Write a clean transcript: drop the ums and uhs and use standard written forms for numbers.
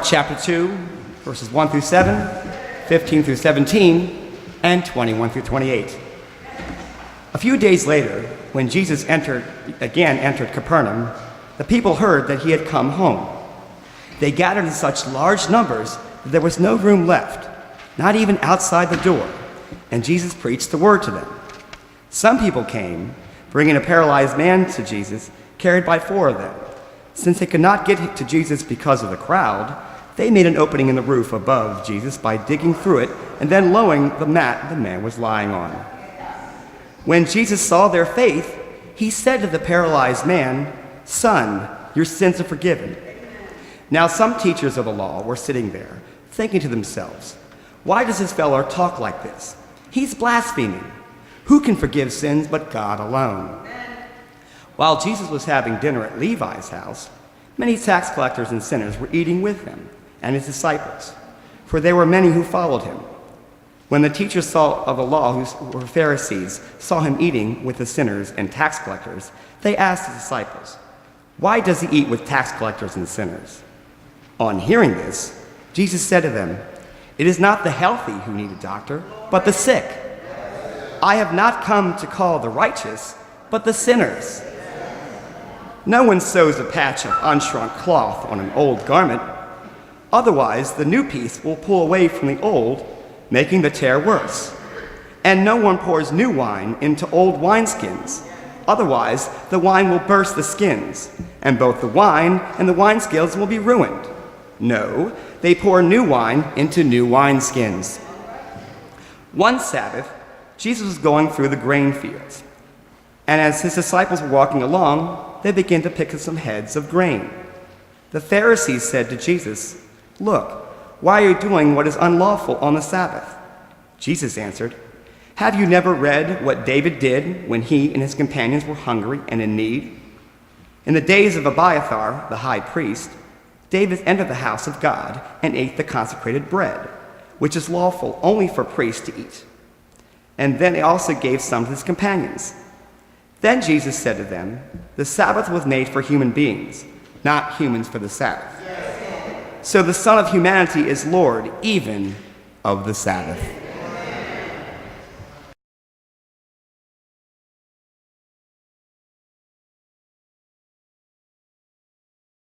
chapter 2, verses 1 through 7, 15 through 17, and 21 through 28. A few days later, when Jesus entered Capernaum, the people heard that he had come home. They gathered in such large numbers that there was no room left, not even outside the door, and Jesus preached the word to them. Some people came, bringing a paralyzed man to Jesus, carried by 4 of them. Since they could not get to Jesus because of the crowd, they made an opening in the roof above Jesus by digging through it and then lowering the mat the man was lying on. When Jesus saw their faith, he said to the paralyzed man, "Son, your sins are forgiven." Now some teachers of the law were sitting there, thinking to themselves, "Why does this fellow talk like this? He's blaspheming. Who can forgive sins but God alone?" While Jesus was having dinner at Levi's house, many tax collectors and sinners were eating with him and his disciples, for there were many who followed him. When the teachers of the law, who were Pharisees, saw him eating with the sinners and tax collectors, they asked his disciples, "Why does he eat with tax collectors and sinners?" On hearing this, Jesus said to them, "It is not the healthy who need a doctor, but the sick. I have not come to call the righteous, but the sinners." No one sews a patch of unshrunk cloth on an old garment. Otherwise, the new piece will pull away from the old, making the tear worse. And no one pours new wine into old wineskins. Otherwise, the wine will burst the skins, and both the wine and the wineskins will be ruined. No, they pour new wine into new wineskins. One Sabbath, Jesus was going through the grain fields, and as his disciples were walking along, they began to pick up some heads of grain. The Pharisees said to Jesus, "Look, why are you doing what is unlawful on the Sabbath?" Jesus answered, "Have you never read what David did when he and his companions were hungry and in need? In the days of Abiathar, the high priest, David entered the house of God and ate the consecrated bread, which is lawful only for priests to eat. And then he also gave some to his companions. Then Jesus said to them, 'The Sabbath was made for human beings, not humans for the Sabbath. So the Son of Humanity is Lord even of the Sabbath.'"